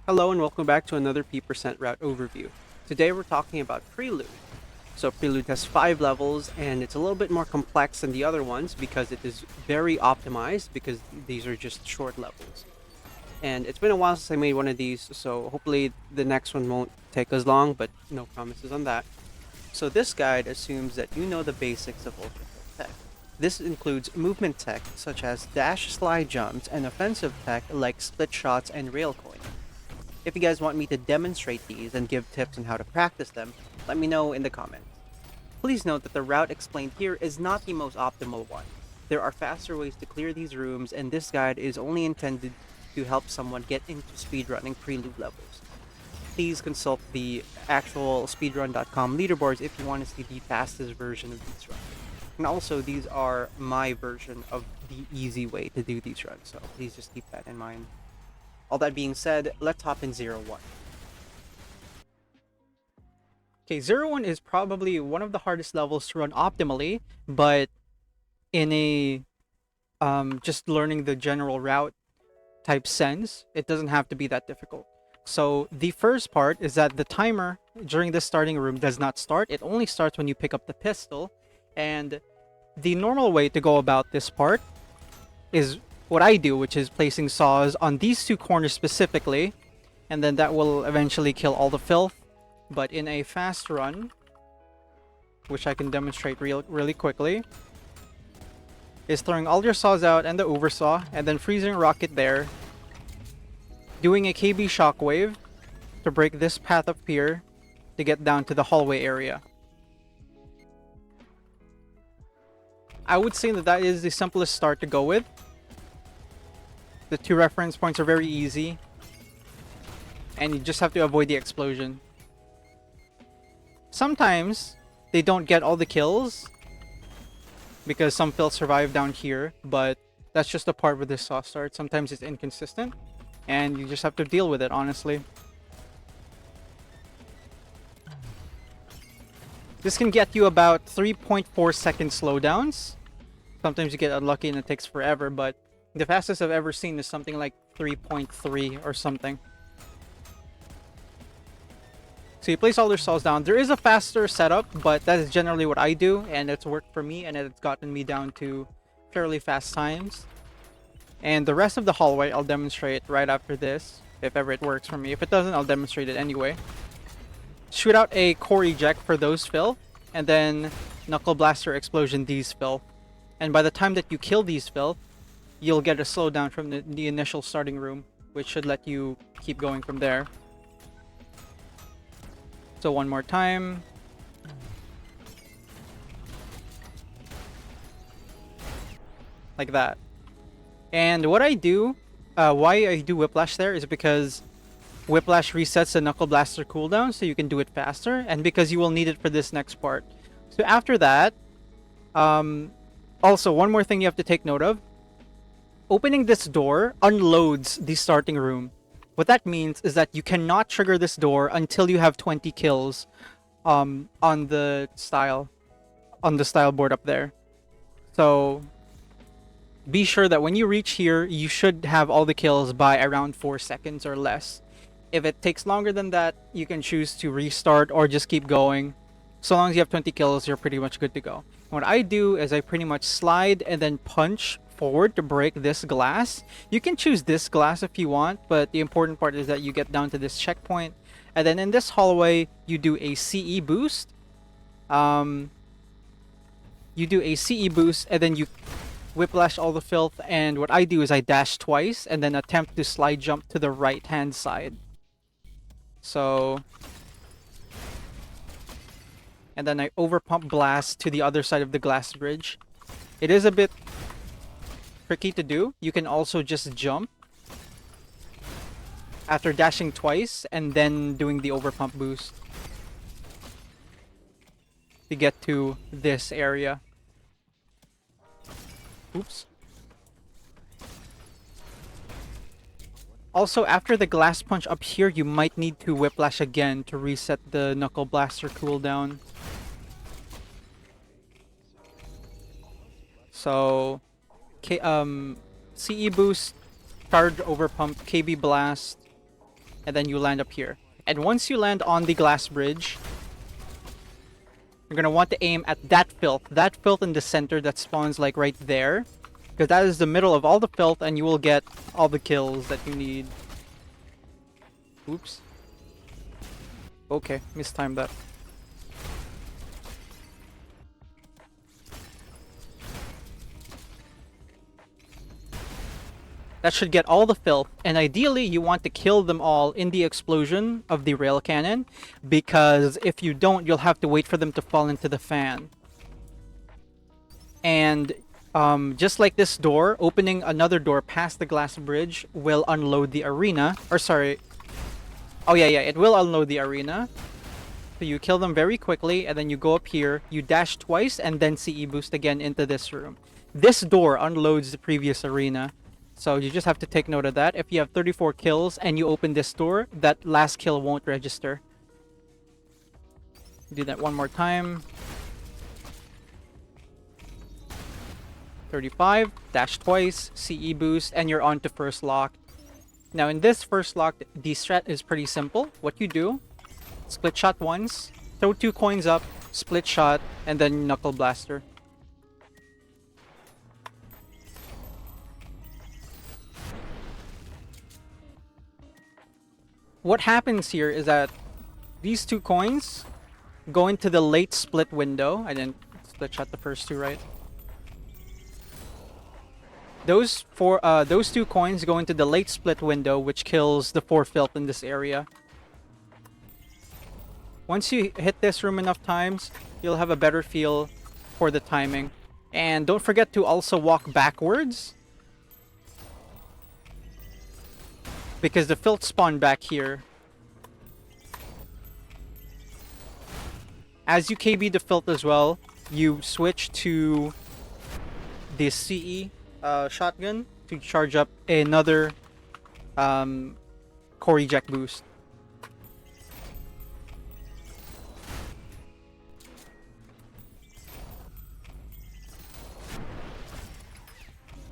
Hello and welcome back to another P% route overview. Today we're talking about Prelude. So Prelude has 5 levels and it's a little bit more complex than the other ones because it is very optimized because these are just short levels. And it's been a while since I made one of these, so hopefully the next one won't take as long, but no promises on that. So this guide assumes that you know the basics of ULTRAKILL tech. This includes movement tech such as dash slide jumps and offensive tech like split shots and railcoin. If you guys want me to demonstrate these and give tips on how to practice them, let me know in the comments. Please note that the route explained here is not the most optimal one. There are faster ways to clear these rooms, and this guide is only intended to help someone get into speedrunning Prelude levels. Please consult the actual speedrun.com leaderboards if you want to see the fastest version of these runs. And also, these are my version of the easy way to do these runs, so please just keep that in mind. All that being said, let's hop in 01. Okay, 01 is probably one of the hardest levels to run optimally, but in a just learning the general route type sense, it doesn't have to be that difficult. So the first part is that the timer during the starting room does not start. It only starts when you pick up the pistol. And the normal way to go about this part is what I do, which is placing saws on these two corners specifically, and then that will eventually kill all the filth. But in a fast run, which I can demonstrate really quickly, is throwing all your saws out and the oversaw, and then freezing a rocket there, doing a KB shockwave to break this path up here to get down to the hallway area. I would say that is the simplest start to go with. The two reference points are very easy, and you just have to avoid the explosion. Sometimes they don't get all the kills because some filth survive down here, but that's just the part where the saw starts. Sometimes it's inconsistent, and you just have to deal with it, honestly. This can get you about 3.4 second slowdowns. Sometimes you get unlucky and it takes forever, but the fastest I've ever seen is something like 3.3 or something. So you place all your saws down. There is a faster setup, but that is generally what I do, and it's worked for me, and it's gotten me down to fairly fast times. And the rest of the hallway I'll demonstrate right after this, if ever it works for me. If it doesn't, I'll demonstrate it anyway. Shoot out a core eject for those filth, and then knuckle blaster explosion these filth. And by the time that you kill these filth, you'll get a slowdown from the initial starting room, which should let you keep going from there. So one more time. Like that. And what I do, why I do Whiplash there is because Whiplash resets the Knuckle Blaster cooldown so you can do it faster, and because you will need it for this next part. So after that, also one more thing you have to take note of. Opening this door unloads the starting room. What that means is that you cannot trigger this door until you have 20 kills on the style board up there. So be sure that when you reach here, you should have all the kills by around 4 seconds or less. If it takes longer than that, you can choose to restart or just keep going. So long as you have 20 kills, you're pretty much good to go. What I do is I pretty much slide and then punch forward to break this glass. You can choose this glass if you want, but the important part is that you get down to this checkpoint. And then in this hallway, you do a CE boost. And then you whiplash all the filth. And what I do is I dash twice and then attempt to slide jump to the right hand side. So, and then I overpump blast to the other side of the glass bridge. It is a bit tricky to do. You can also just jump after dashing twice and then doing the overpump boost to get to this area. Oops. Also, after the glass punch up here, you might need to whiplash again to reset the Knuckle Blaster cooldown. So, CE boost, charge overpump, KB blast, and then you land up here. And once you land on the glass bridge, you're gonna want to aim at that filth in the center that spawns like right there, because that is the middle of all the filth, and you will get all the kills that you need. Oops. Okay, mistimed that. That should get all the filth, and ideally you want to kill them all in the explosion of the rail cannon, because if you don't, you'll have to wait for them to fall into the fan. And just like this door, opening another door past the glass bridge will unload the arena. Or sorry. Oh yeah, it will unload the arena. So you kill them very quickly, and then you go up here, you dash twice, and then CE boost again into this room. This door unloads the previous arena. So you just have to take note of that. If you have 34 kills and you open this door, that last kill won't register. Do that one more time. 35, dash twice, CE boost, and you're on to first lock. Now in this first lock, the strat is pretty simple. What you do, split shot once, throw 2 coins up, split shot, and then knuckle blaster. What happens here is that these 2 coins go into the late split window. I didn't split shot the first 2, right? Those 2 coins go into the late split window, which kills the 4 filth in this area. Once you hit this room enough times, you'll have a better feel for the timing. And don't forget to also walk backwards, because the filth spawn back here. As you KB the filth as well, you switch to the CE shotgun to charge up another core eject boost.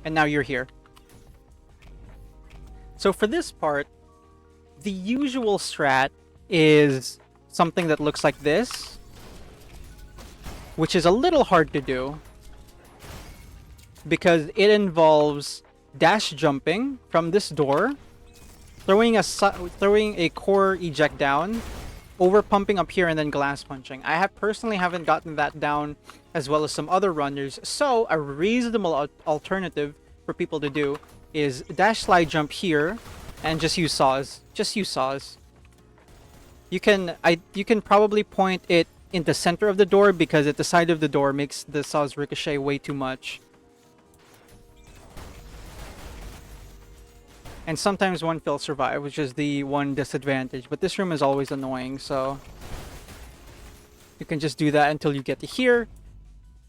And now you're here. So for this part, the usual strat is something that looks like this, which is a little hard to do because it involves dash jumping from this door, throwing a core eject down, over pumping up here, and then glass punching. I personally haven't gotten that down as well as some other runners, so a reasonable alternative for people to do is dash slide jump here and just use saws. You can probably point it in the center of the door, because at the side of the door makes the saws ricochet way too much. And sometimes one will survive, which is the one disadvantage. But this room is always annoying, so you can just do that until you get to here.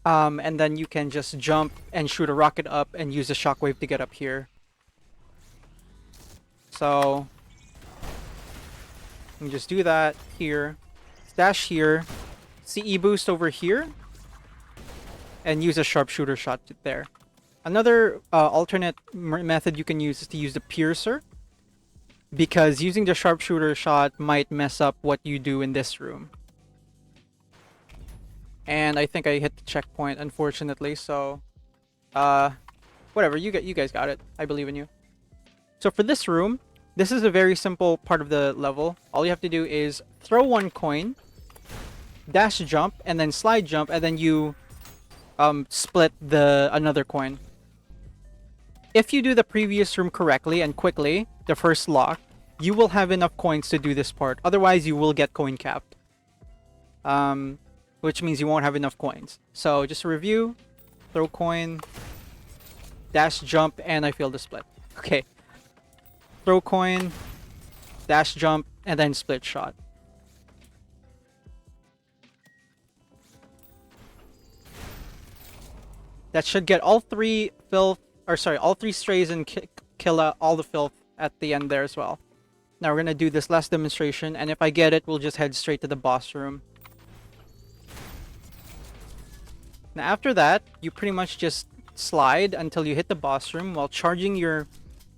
And then you can just jump and shoot a rocket up and use a shockwave to get up here. So you can just do that here. Dash here. CE boost over here. And use a sharpshooter shot there. Another alternate method you can use is to use the piercer, because using the sharpshooter shot might mess up what you do in this room. And I think I hit the checkpoint, unfortunately, so whatever, you guys got it. I believe in you. So for this room, this is a very simple part of the level. All you have to do is throw 1 coin, dash jump, and then slide jump, and then you split another coin. If you do the previous room correctly and quickly, the first lock, you will have enough coins to do this part. Otherwise, you will get coin capped. Which means you won't have enough coins. So just to review, throw coin, dash jump, and I failed the split. Okay. Throw coin, dash jump, and then split shot. That should get all 3 filth, or sorry, all 3 strays and kill all the filth at the end there as well. Now we're gonna do this last demonstration, and if I get it, we'll just head straight to the boss room. Now after that, you pretty much just slide until you hit the boss room while charging your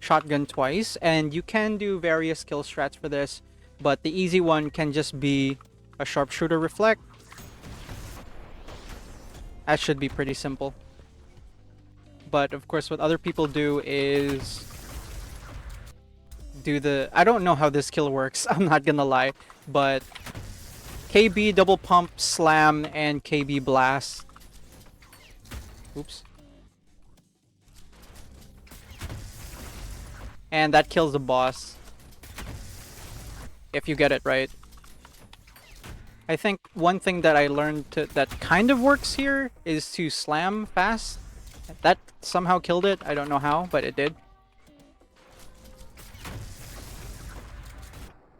shotgun twice, and you can do various kill strats for this, but the easy one can just be a sharpshooter reflect. That should be pretty simple. But of course, what other people do is do the... I don't know how this kill works, I'm not gonna lie, but KB double pump, slam, and KB blast. Oops. And that kills the boss. If you get it right. I think one thing that I learned that kind of works here is to slam fast. That somehow killed it. I don't know how, but it did.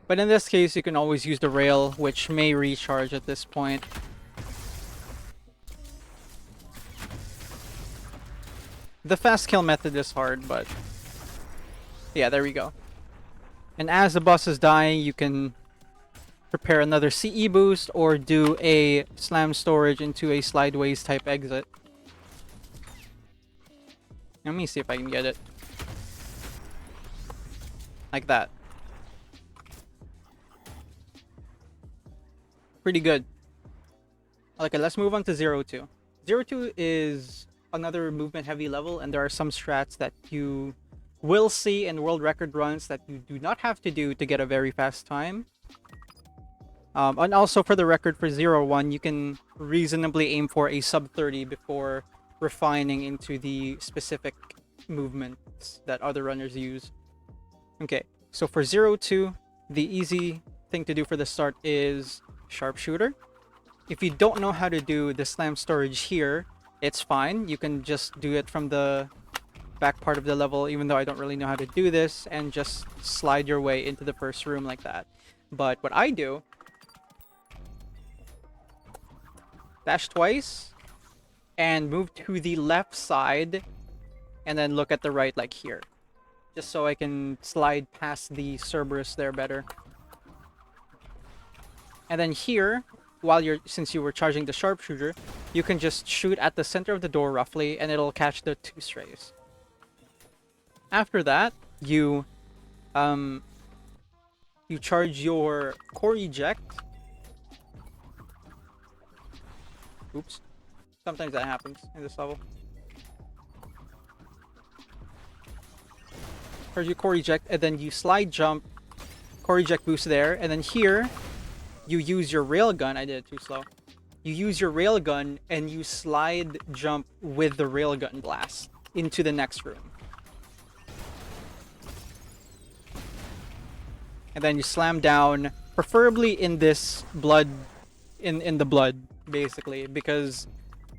But in this case, you can always use the rail, which may recharge at this point. The fast kill method is hard, but... yeah, there we go. And as the boss is dying, you can prepare another CE boost or do a slam storage into a slideways type exit. Let me see if I can get it. Like that. Pretty good. Okay, let's move on to 02. 02 is another movement heavy level, and there are some strats that you will see in world record runs that you do not have to do to get a very fast time. And also for the record for 01, you can reasonably aim for a sub 30 before refining into the specific movements that other runners use. Okay, so for 02, the easy thing to do for the start is sharpshooter. If you don't know how to do the slam storage here, it's fine. You can just do it from the back part of the level, even though I don't really know how to do this, and just slide your way into the first room like that. But what I do, dash twice and move to the left side and then look at the right like here, just so I can slide past the Cerberus there better. And then here, since you were charging the sharpshooter, you can just shoot at the center of the door roughly and it'll catch the 2 strays. After that, you charge your core eject. Oops. Sometimes that happens in this level. Charge your core eject, and then you slide jump, core eject boost there, and then here, you use your railgun. I did it too slow. You use your railgun and you slide jump with the railgun blast into the next room. And then you slam down, preferably in this blood, in the blood, basically, because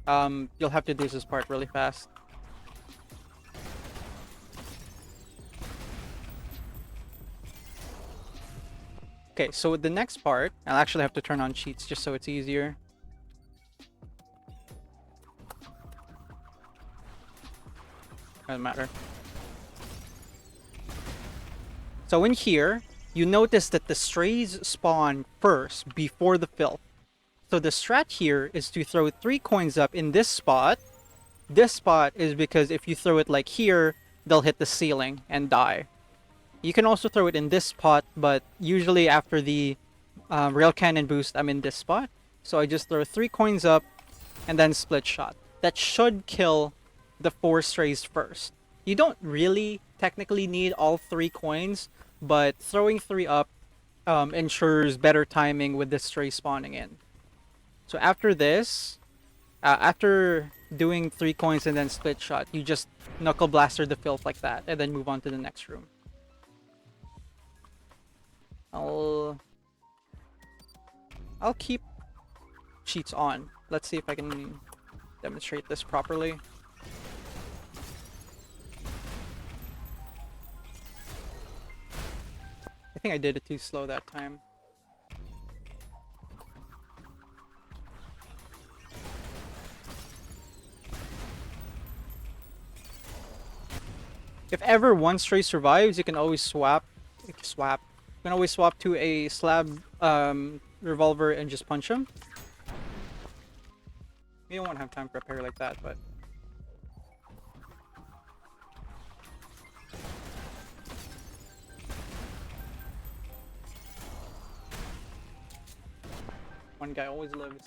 you'll have to do this part really fast. Okay, so with the next part, I'll actually have to turn on cheats just so it's easier. Doesn't matter. So in here, you notice that the strays spawn first before the filth. So the strat here is to throw 3 coins up in this spot. This spot is because if you throw it like here, they'll hit the ceiling and die. You can also throw it in this spot, but usually after the rail cannon boost, I'm in this spot. So I just throw 3 coins up and then split shot. That should kill the 4 strays first. You don't really technically need all 3 coins, but throwing 3 up ensures better timing with the stray spawning in. So after this, after doing 3 coins and then split shot, you just knuckle blaster the filth like that and then move on to the next room. I'll keep cheats on. Let's see if I can demonstrate this properly. I think I did it too slow that time. If ever one stray survives, you can always swap. You can always swap to a slab revolver and just punch him. You won't have time to prepare like that, but One guy always lives.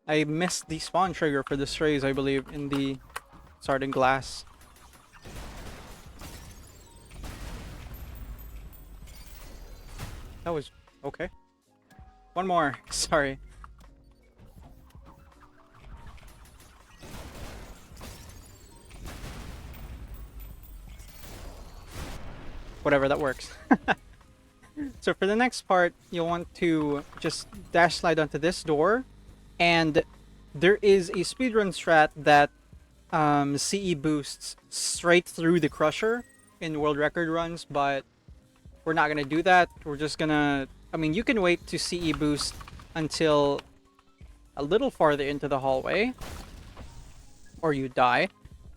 I missed the spawn trigger for the strays, I believe, in the starting glass. That was okay. One more. Sorry. Whatever, that works. So for the next part, you'll want to just dash slide onto this door. And there is a speedrun strat that CE boosts straight through the crusher in world record runs, but we're not going to do that. We're just going to... I mean, you can wait to CE boost until a little farther into the hallway, or you die.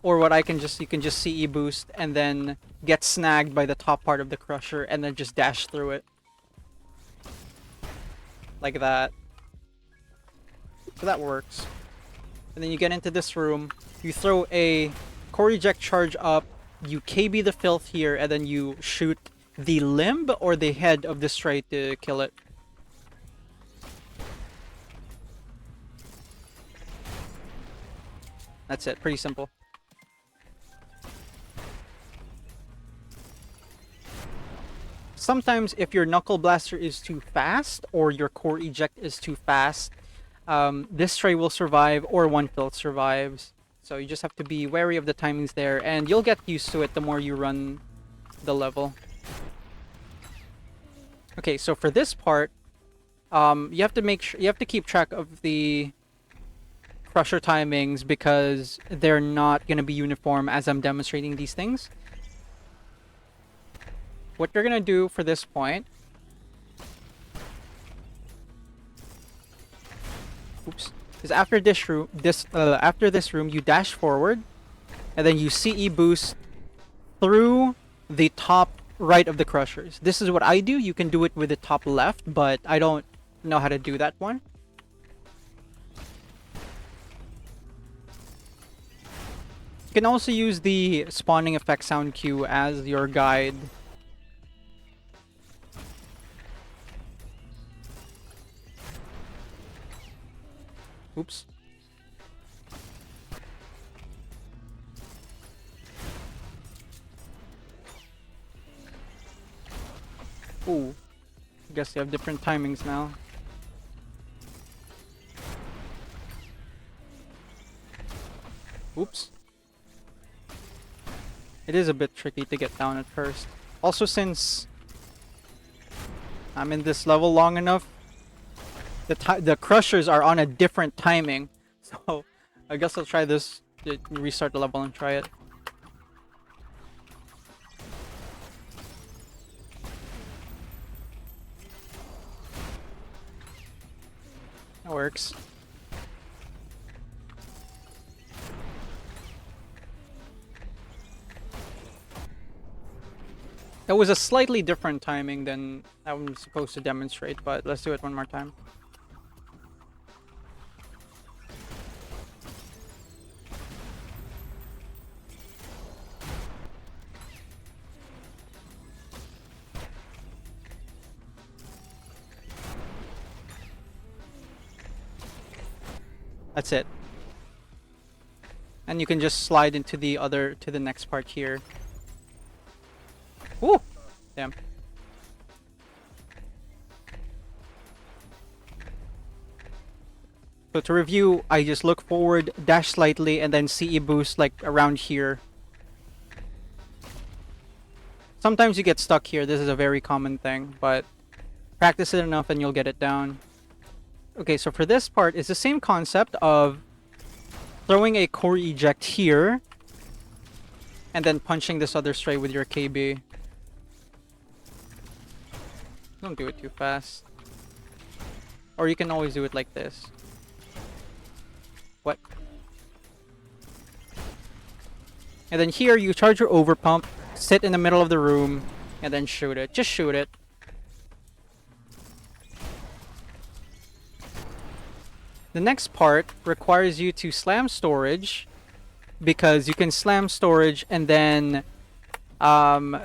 Or what I can just... You can just CE boost and then get snagged by the top part of the crusher and then just dash through it. Like that. So that works. And then you get into this room, you throw a core eject charge up, you KB the filth here, and then you shoot the limb or the head of the stray to kill it. That's it, pretty simple. Sometimes if your knuckle blaster is too fast or your core eject is too fast, this stray will survive or one filth survives. So you just have to be wary of the timings there, and you'll get used to it the more you run the level. Okay, so for this part, you have to make sure you have to keep track of the crusher timings because they're not going to be uniform as I'm demonstrating these things. What you're going to do for this point, oops, is after this room, you dash forward, and then you CE boost through the top right of the crushers. This is what I do. You can do it with the top left, but I don't know how to do that one. You can also use the spawning effect sound cue as your guide. Oops. Ooh. I guess they have different timings now. Oops. It is a bit tricky to get down at first. Also, since I'm in this level long enough, the crushers are on a different timing. So I guess I'll try this, restart the level and try it. That works. That was a slightly different timing than I'm supposed to demonstrate, but let's do it one more time. That's it. And you can just slide into the next part here. Woo! Damn. So to review, I just look forward, dash slightly, and then CE boost like around here. Sometimes you get stuck here. This is a very common thing, but practice it enough and you'll get it down. Okay, so for this part, it's the same concept of throwing a core eject here and then punching this other stray with your KB. Don't do it too fast. Or you can always do it like this. What? And then here you charge your overpump, sit in the middle of the room, and then shoot it. Just shoot it. The next part requires you to slam storage, because you can slam storage and then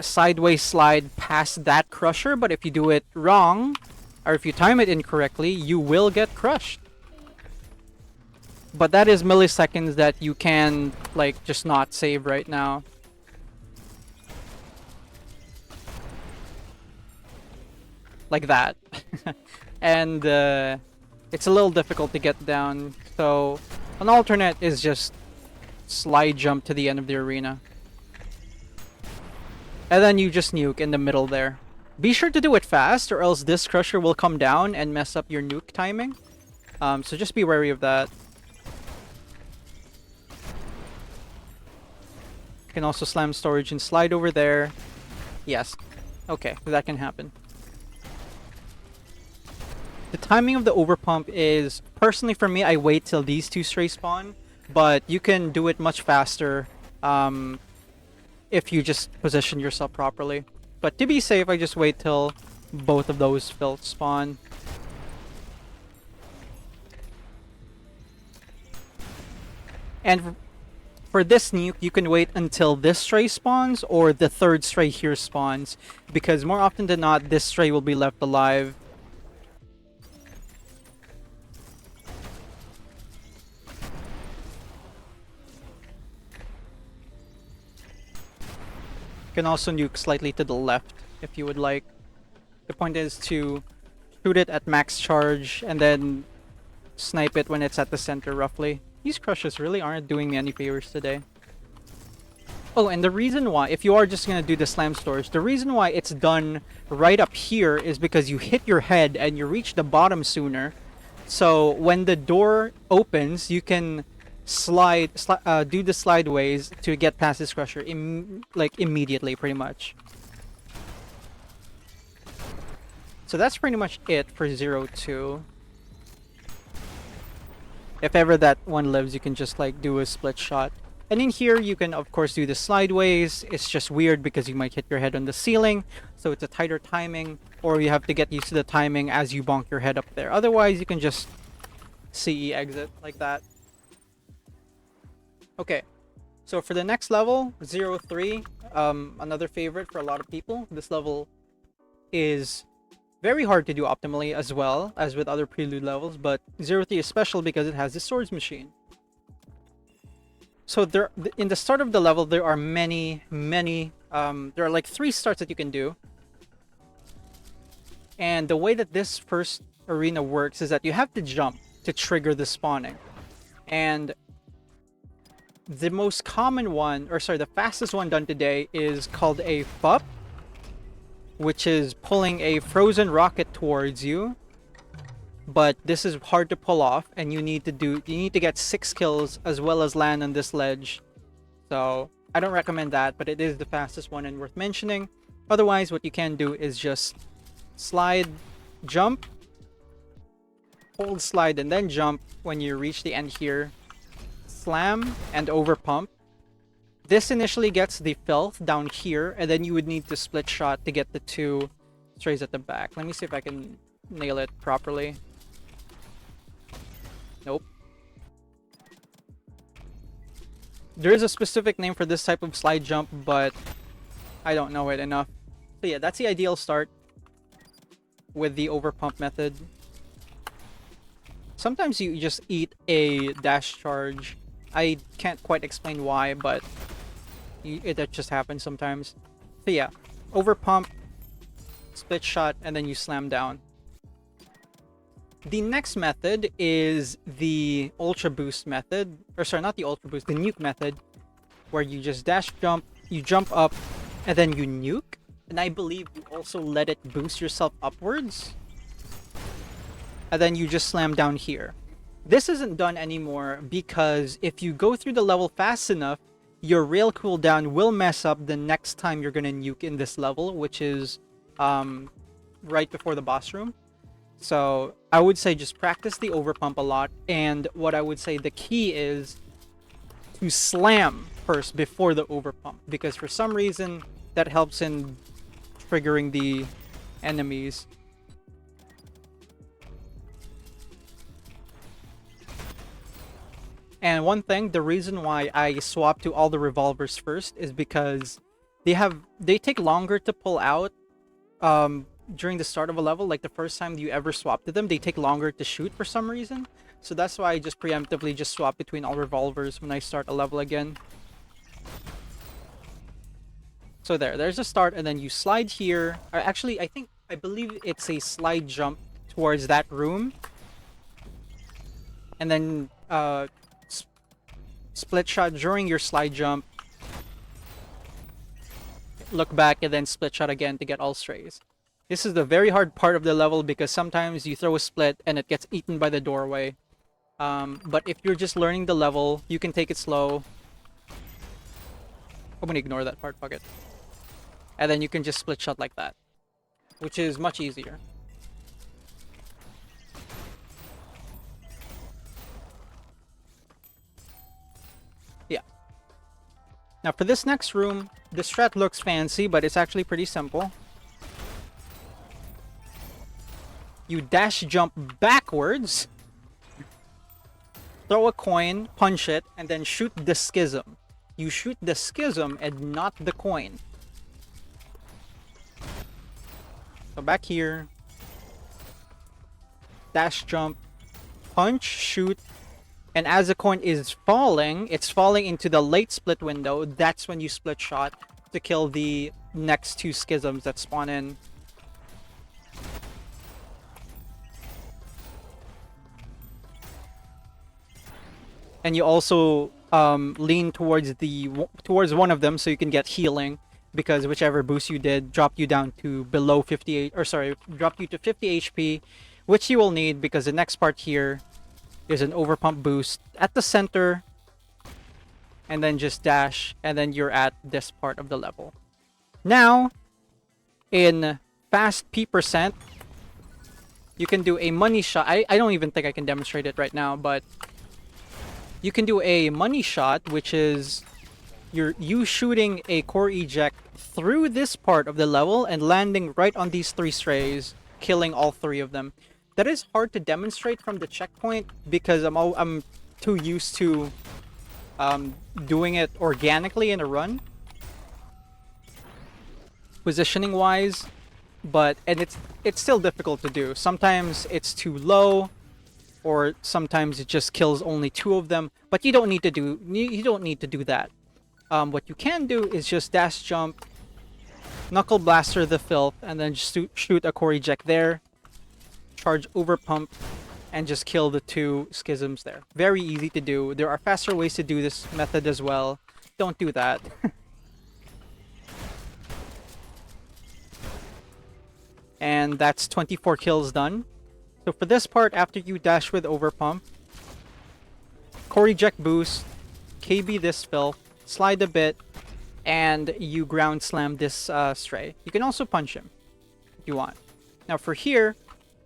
sideways slide past that crusher, but if you do it wrong, or if you time it incorrectly, you will get crushed. But that is milliseconds that you can, like, just not save right now. Like that. And it's a little difficult to get down, so an alternate is just slide jump to the end of the arena. And then you just nuke in the middle there. Be sure to do it fast, or else this crusher will come down and mess up your nuke timing. So just be wary of that. You can also slam storage and slide over there. Yes. Okay, that can happen. The timing of the overpump is, personally for me, I wait till these two stray spawn, but you can do it much faster if you just position yourself properly. But to be safe, I just wait till both of those filth spawn. And for this nuke, you can wait until this stray spawns or the third stray here spawns, because more often than not, this stray will be left alive. You can also nuke slightly to the left if you would like. The point is to shoot it at max charge and then snipe it when it's at the center roughly. These crushes really aren't doing me any favors today. Oh, and the reason why, if you are just going to do the slam storage, the reason why it's done right up here is because you hit your head and you reach the bottom sooner. So when the door opens, you can do the slideways to get past this crusher immediately, pretty much. So that's pretty much it for 0-2. If ever that one lives, you can just like do a split shot. And in here, you can of course do the slideways. It's just weird because you might hit your head on the ceiling, so it's a tighter timing, or you have to get used to the timing as you bonk your head up there. Otherwise, you can just CE exit like that. Okay, so for the next level, 0-3, another favorite for a lot of people. This level is very hard to do optimally as well as with other Prelude levels, but 0-3 is special because it has the swords machine. So there, in the start of the level, there are many, there are like 3 starts that you can do. And the way that this first arena works is that you have to jump to trigger the spawning. And the most common one, or sorry, the fastest one done today is called a FUP, which is pulling a frozen rocket towards you. But this is hard to pull off, and you need to get 6 kills as well as land on this ledge. So I don't recommend that, but it is the fastest one and worth mentioning. Otherwise, what you can do is just slide, jump, hold slide, and then jump when you reach the end here. Slam and overpump. This initially gets the filth down here, and then you would need to split shot to get the 2 strays at the back. Let me see if I can nail it properly. Nope. There is a specific name for this type of slide jump, but I don't know it enough. So yeah, that's the ideal start with the overpump method. Sometimes you just eat a dash charge. I can't quite explain why, but it just happens sometimes. So yeah, overpump, split shot, and then you slam down. The next method is the ultra boost method, or sorry, not the ultra boost, the nuke method, where you just dash jump, you jump up, and then you nuke. And I believe you also let it boost yourself upwards. And then you just slam down here. This isn't done anymore because if you go through the level fast enough, your rail cooldown will mess up the next time you're gonna nuke in this level, which is right before the boss room. So I would say just practice the overpump a lot, and what I would say the key is to slam first before the overpump, because for some reason that helps in triggering the enemies. And one thing, the reason why I swap to all the revolvers first is because they take longer to pull out during the start of a level. Like the first time you ever swap to them, they take longer to shoot for some reason. So that's why I just preemptively just swap between all revolvers when I start a level again. So there's a start, and then you slide here. Or actually, I believe it's a slide jump towards that room. And then split shot during your slide jump. Look back and then split shot again to get all strays. This is the very hard part of the level because sometimes you throw a split and it gets eaten by the doorway. But if you're just learning the level, you can take it slow. I'm gonna ignore that part, fuck it. And then you can just split shot like that, which is much easier. Yeah. Now for this next room, the strat looks fancy, but it's actually pretty simple. You dash jump backwards, throw a coin, punch it, and then shoot the schism. You shoot the schism and not the coin. So back here, dash jump, punch, shoot, and as the coin is falling, it's falling into the late split window. That's when you split shot to kill the next two schisms that spawn in. And you also lean towards one of them so you can get healing, because whichever boost you did dropped you down to below 58, or sorry, dropped you to 50 HP, which you will need because the next part here is an overpump boost at the center, and then just dash, and then you're at this part of the level. Now, in fast P%, you can do a money shot. I don't even think I can demonstrate it right now, but you can do a money shot, which is you shooting a core eject through this part of the level and landing right on these three strays, killing all three of them. That is hard to demonstrate from the checkpoint because I'm too used to doing it organically in a run, positioning wise, and it's still difficult to do. Sometimes it's too low, or sometimes it just kills only two of them, but you don't need to do that. What you can do is just dash jump, knuckle blaster the filth, and then just shoot a core eject there, charge over pump, and just kill the two schisms there. Very easy to do. There are faster ways to do this method as well. Don't do that. And that's 24 kills done. So for this part, after you dash with overpump, core eject boost, KB this filth, slide a bit, and you ground slam this stray. You can also punch him if you want. Now for here,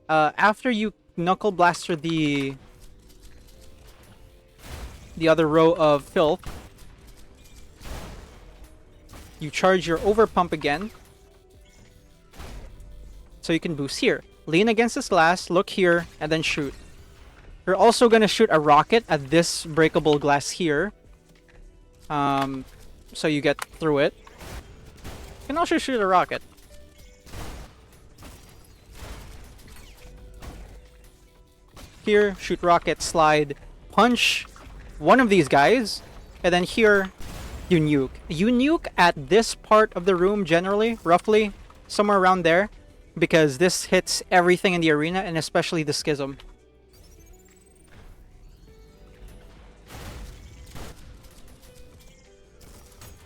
after you knuckle blaster the other row of filth, you charge your overpump again, so you can boost here. Lean against this glass, look here, and then shoot. You're also going to shoot a rocket at this breakable glass here, so you get through it. You can also shoot a rocket. Here, shoot rocket, slide, punch one of these guys, and then here, you nuke. You nuke at this part of the room generally, roughly, somewhere around there, because this hits everything in the arena, and especially the schism.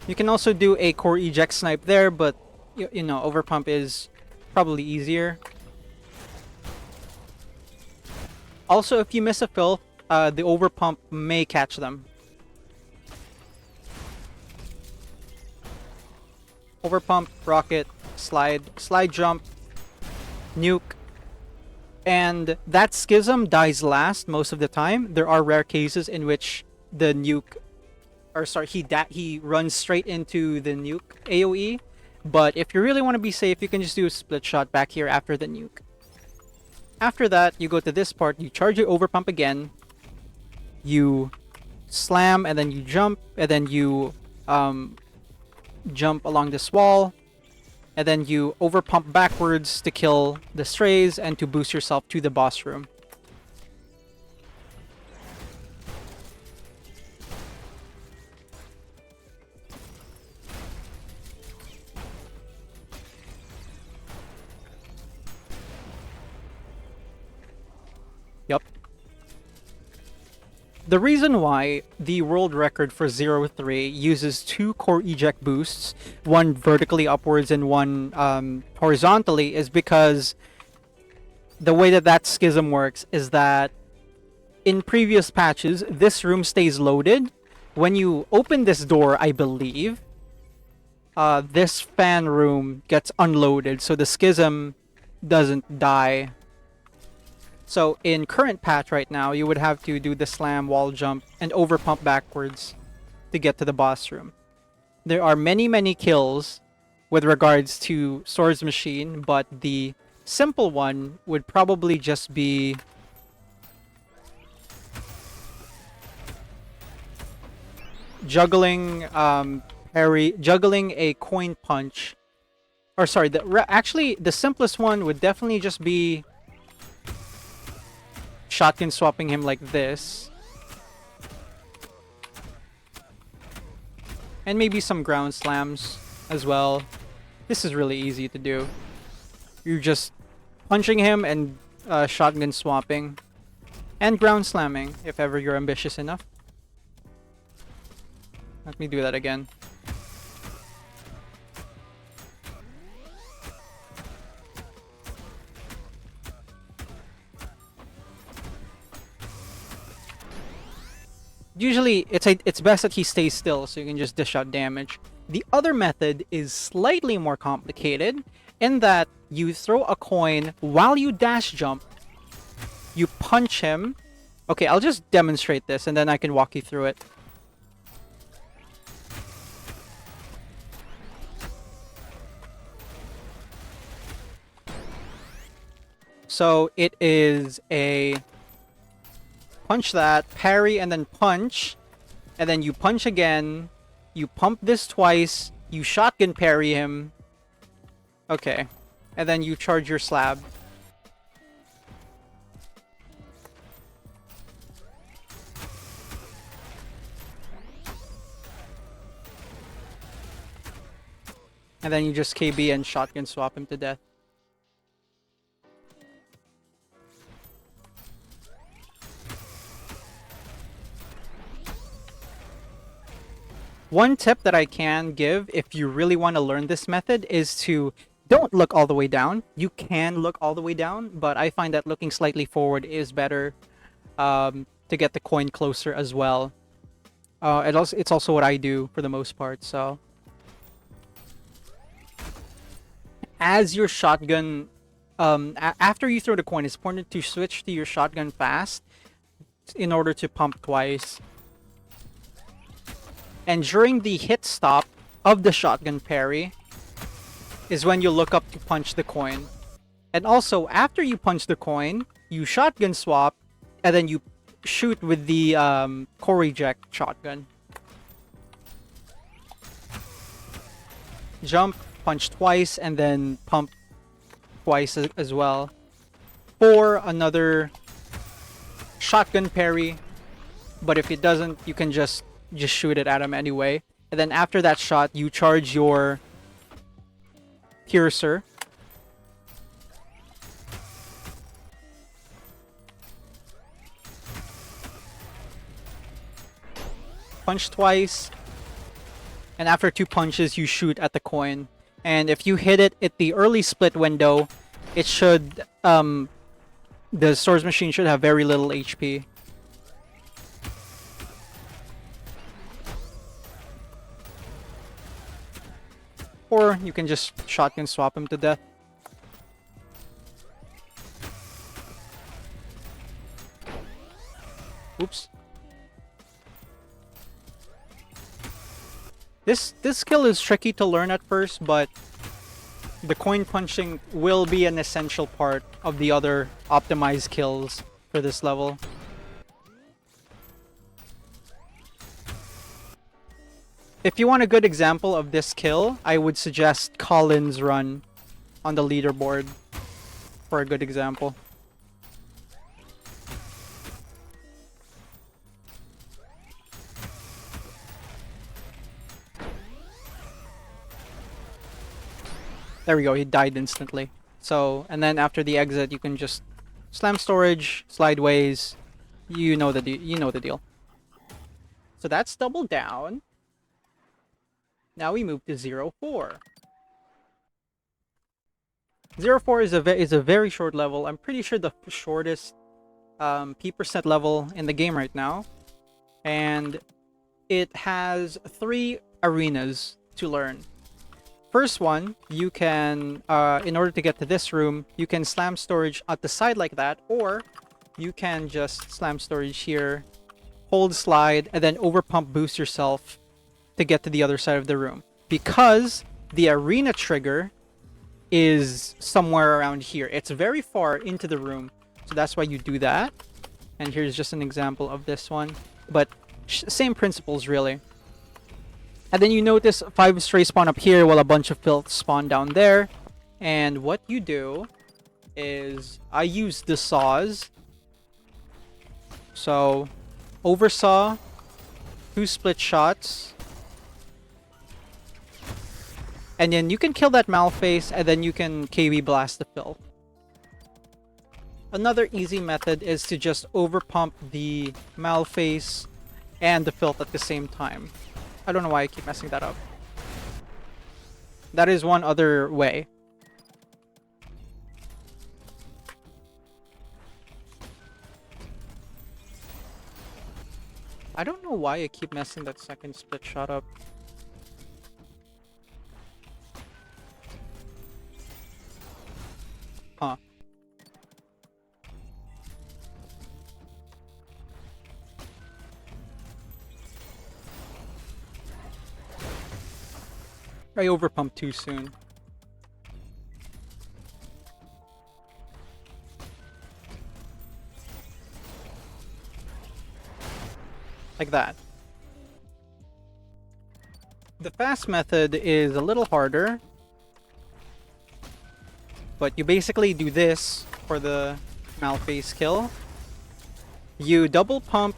You can also do a core eject snipe there, but you know, overpump is probably easier. Also, if you miss a filth, the overpump may catch them. Overpump, rocket, slide jump, nuke, and that schism dies last most of the time. There are rare cases in which the nuke, or sorry, he runs straight into the nuke AoE, but if you really want to be safe, you can just do a split shot back here after the nuke. After that, you go to this part, you charge your overpump again, you slam, and then you jump, and then you jump along this wall, and then you overpump backwards to kill the strays and to boost yourself to the boss room. Yep. The reason why the world record for 0-3 uses 2 core eject boosts, one vertically upwards and one horizontally, is because the way that that schism works is that in previous patches, this room stays loaded. When you open this door, I believe, this fan room gets unloaded, so the schism doesn't die. So in current patch right now, you would have to do the slam, wall jump, and overpump backwards to get to the boss room. There are many kills with regards to Swords Machine, but the simple one would probably just be juggling juggling a coin punch. Or sorry, actually the simplest one would definitely just be shotgun swapping him like this. And maybe some ground slams as well. This is really easy to do. You're just punching him and shotgun swapping. And ground slamming, if ever you're ambitious enough. Let me do that again. Usually, it's best that he stays still so you can just dish out damage. The other method is slightly more complicated in that you throw a coin while you dash jump. You punch him. Okay, I'll just demonstrate this and then I can walk you through it. So it is a punch that, parry, and then punch. And then you punch again. You pump this twice. You shotgun parry him. Okay. And then you charge your slab. And then you just KB and shotgun swap him to death. One tip that I can give if you really want to learn this method is to don't look all the way down. You can look all the way down, but I find that looking slightly forward is better to get the coin closer as well. It's also what I do for the most part, so. As your shotgun, after you throw the coin, it's important to switch to your shotgun fast in order to pump twice. And during the hit stop of the shotgun parry is when you look up to punch the coin. And also, after you punch the coin, you shotgun swap, and then you shoot with the core eject shotgun. Jump, punch twice, and then pump twice as well. For another shotgun parry. But if it doesn't, you can just shoot it at him anyway. And then after that shot, you charge your piercer. Punch twice. And after 2 punches, you shoot at the coin. And if you hit it at the early split window, it should, the Swords Machine should have very little HP. Or you can just shotgun swap him to death. Oops. This skill is tricky to learn at first, but the coin punching will be an essential part of the other optimized kills for this level. If you want a good example of this kill, I would suggest Colin's run on the leaderboard for a good example. There we go, he died instantly. So, and then after the exit, you can just slam storage, slideways. You know the deal. So that's double down. Now we move to 0-4. 0-4 is a very short level. I'm pretty sure the shortest P% level in the game right now. And it has 3 arenas to learn. First one, you can, in order to get to this room, you can slam storage at the side like that, or you can just slam storage here, hold slide, and then overpump boost yourself to get to the other side of the room. Because the arena trigger is somewhere around here. It's very far into the room, so that's why you do that. And here's just an example of this one. But same principles, really. And then you notice 5 stray spawn up here while a bunch of filth spawn down there. And what you do is, I use the saws. So, oversaw, 2 split shots. And then you can kill that Malface, and then you can KV blast the filth. Another easy method is to just overpump the Malface and the filth at the same time. I don't know why I keep messing that up. That is one other way. I don't know why I keep messing that second split shot up. Huh. I overpumped too soon. Like that. The fast method is a little harder. But you basically do this for the Malface kill. You double pump,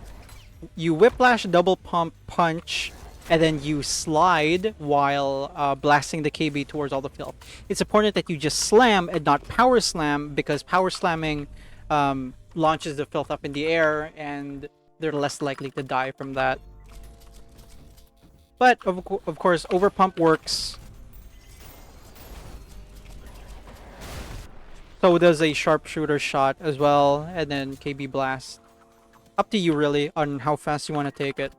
you whiplash, double pump, punch, and then you slide while blasting the KB towards all the filth. It's important that you just slam and not power slam, because power slamming launches the filth up in the air and they're less likely to die from that. But of course, overpump works. So does a sharpshooter shot as well, and then KB blast. Up to you really on how fast you want to take it.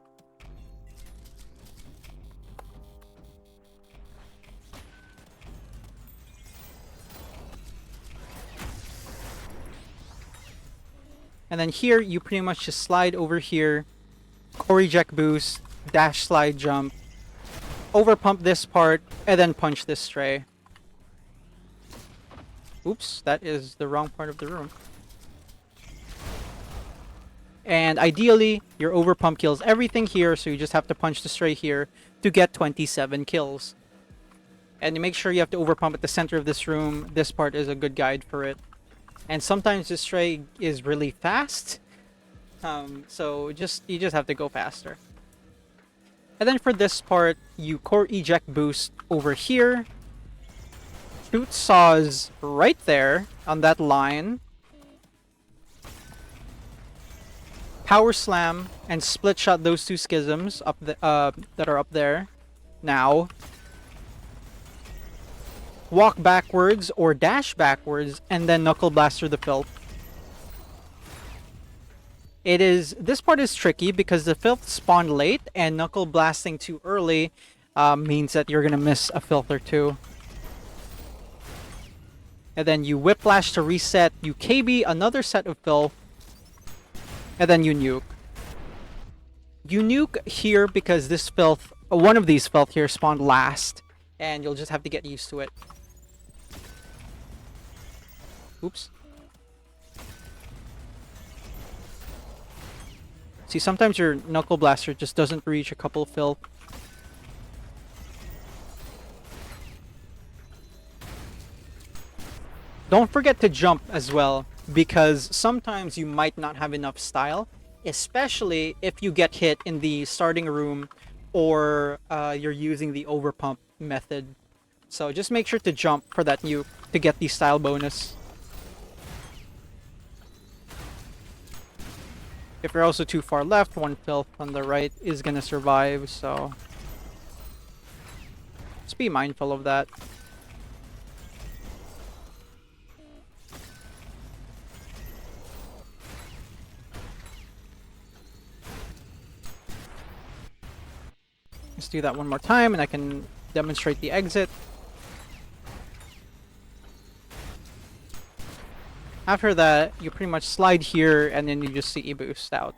And then here, you pretty much just slide over here, core eject boost, dash slide jump, overpump this part, and then punch this stray. Oops, that is the wrong part of the room. And ideally, your overpump kills everything here, so you just have to punch the stray here to get 27 kills. And you make sure you have to overpump at the center of this room. This part is a good guide for it. And sometimes this stray is really fast, so you just have to go faster. And then for this part, you core eject boost over here. Shoot saws right there on that line. Power slam and split shot those 2 schisms up that are up there. Now, walk backwards or dash backwards and then knuckle blaster the filth. This part is tricky because the filth spawned late, and knuckle blasting too early means that you're gonna miss a filth or 2. And then you whiplash to reset, you KB another set of filth, and then you nuke. You nuke here because this filth, one of these filth here spawned last, and you'll just have to get used to it. Oops. See, sometimes your knuckle blaster just doesn't reach a couple filth. Don't forget to jump as well, because sometimes you might not have enough style, especially if you get hit in the starting room or you're using the overpump method. So just make sure to jump for that nuke to get the style bonus. If you're also too far left, one filth on the right is gonna survive, so just be mindful of that. Let's do that one more time and I can demonstrate the exit. After that, you pretty much slide here and then you just see boost out.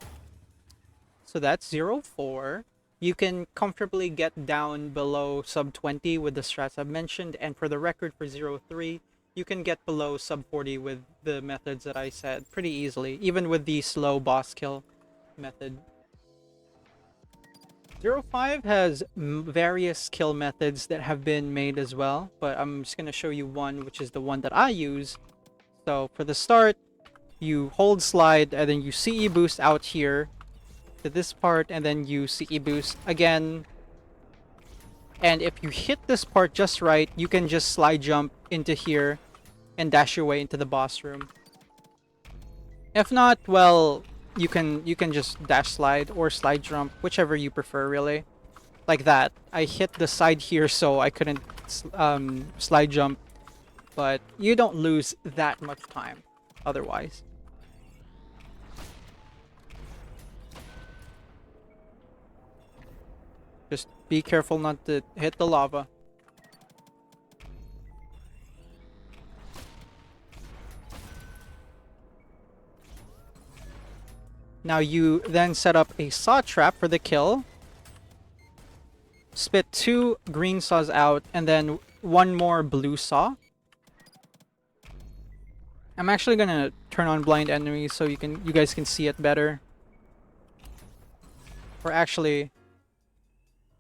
So that's 0-4. You can comfortably get down below sub 20 with the strats I've mentioned, and for the record for 0-3, you can get below sub 40 with the methods that I said pretty easily, even with the slow boss kill method. 0-5 has various kill methods that have been made as well, but I'm just going to show you one, which is the one that I use. So for the start, you hold slide and then you CE boost out here to this part, and then you CE boost again. And if you hit this part just right, you can just slide jump into here and dash your way into the boss room. If not, well, you can just dash slide or slide jump, whichever you prefer, really. Like that. I hit the side here, so I couldn't slide jump, but you don't lose that much time otherwise. Just be careful not to hit the lava. Now you then set up a saw trap for the kill. Spit 2 green saws out and then 1 more blue saw. I'm actually gonna turn on blind enemies so you guys can see it better. Or actually,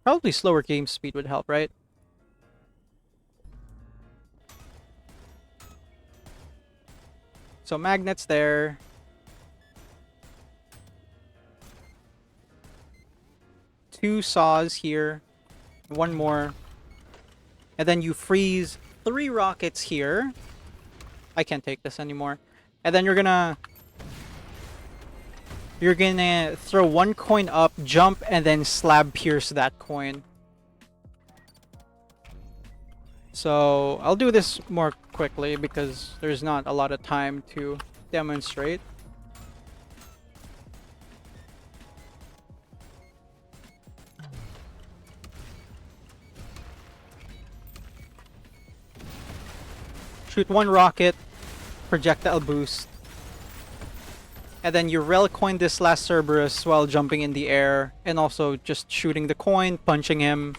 probably slower game speed would help, right? So magnets there. Two saws here. 1 more. And then you freeze 3 rockets here. I can't take this anymore. And then you're gonna throw 1 coin up, jump, and then slab pierce that coin. So I'll do this more quickly because there's not a lot of time to demonstrate. Shoot 1 rocket, projectile boost, and then you relic coin this last Cerberus while jumping in the air, and also just shooting the coin, punching him,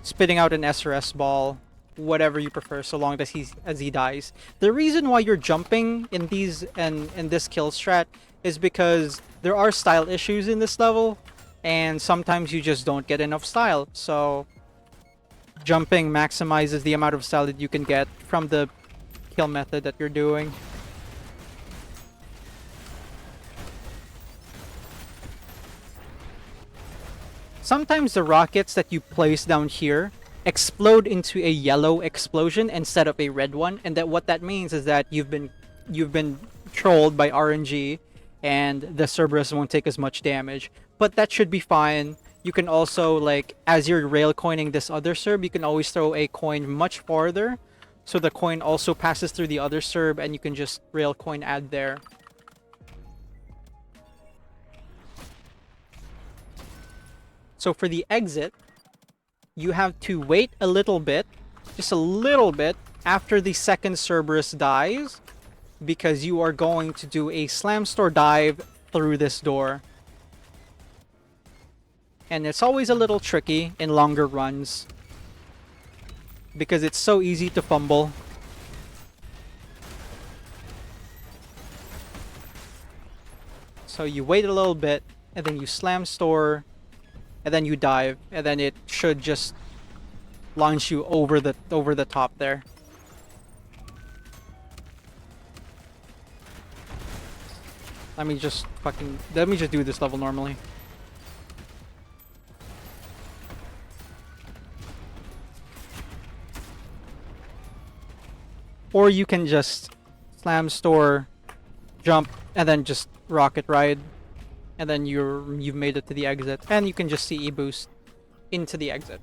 spitting out an SRS ball, whatever you prefer, so long as he dies. The reason why you're jumping in these and in this kill strat is because there are style issues in this level, and sometimes you just don't get enough style. So jumping maximizes the amount of style that you can get from the kill method that you're doing. Sometimes the rockets that you place down here explode into a yellow explosion instead of a red one, and that what that means is that you've been trolled by RNG and the Cerberus won't take as much damage. But that should be fine. You can also, like, as you're rail coining this other Cerb, you can always throw a coin much farther, so the coin also passes through the other Cerb, and you can just rail coin add there. So for the exit, you have to wait a little bit, just a little bit, after the second Cerberus dies, because you are going to do a slam store dive through this door. And it's always a little tricky in longer runs, because it's so easy to fumble. So you wait a little bit, and then you slam store, and then you dive, and then it should just launch you over the top there. Let me just do this level normally. Or you can just slam store, jump, and then just rocket ride, and then you've made it to the exit, and you can just CE boost into the exit.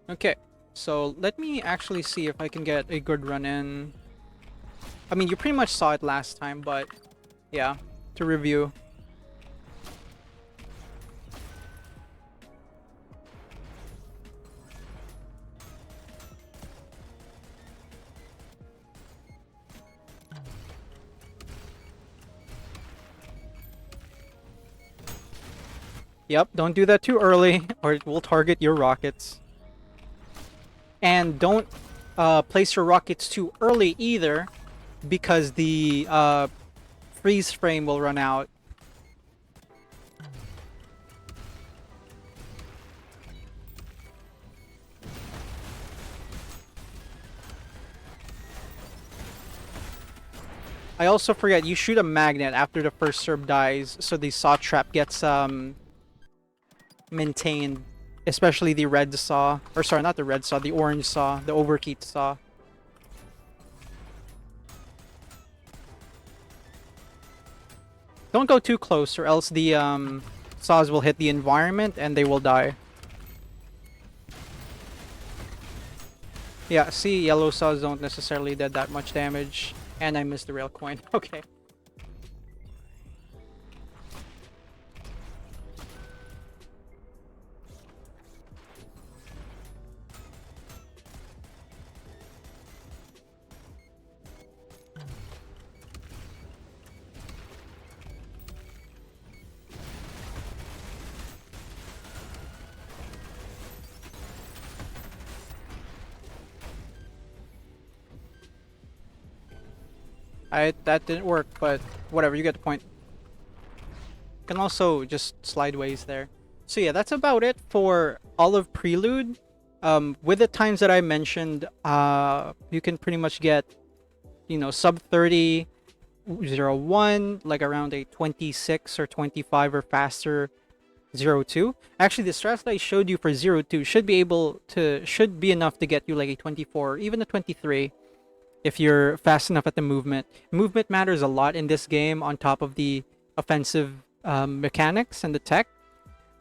Okay, so let me actually see if I can get a good run in. I mean, you pretty much saw it last time, but yeah, to review. Yep, don't do that too early, or it will target your rockets. And don't place your rockets too early either, because the freeze frame will run out. I also forget, you shoot a magnet after the first Cerb dies, so the saw trap gets maintained, especially the red saw, or sorry, not the red saw, the orange saw, the overheat saw. Don't go too close, or else the saws will hit the environment and they will die. Yeah, see, yellow saws don't necessarily do that much damage, and I missed the rail coin. Okay. That didn't work, but whatever, you get the point. You can also just slide ways there. So yeah, that's about it for all of Prelude. With the times that I mentioned, you can pretty much get, you know, sub 30, 01, like around a 26 or 25 or faster 02. Actually, the strats that I showed you for 02 should be enough to get you like a 24 or even a 23 if you're fast enough at the movement. Movement matters a lot in this game on top of the offensive mechanics and the tech.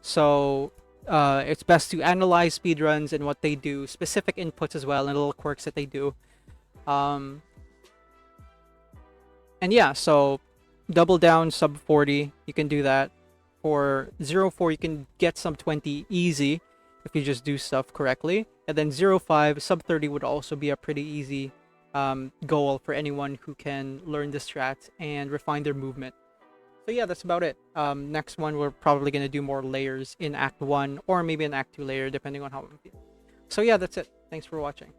So it's best to analyze speedruns and what they do, specific inputs as well, and little quirks that they do. And yeah, so double down sub 40, you can do that. For 04, you can get sub 20 easy if you just do stuff correctly. And then 05, sub 30 would also be a pretty easy goal for anyone who can learn the strats and refine their movement. So yeah, that's about it. Next one, we're probably going to do more layers in Act 1 or maybe an Act 2 layer, depending on how I'm feeling. So yeah, that's it. Thanks for watching.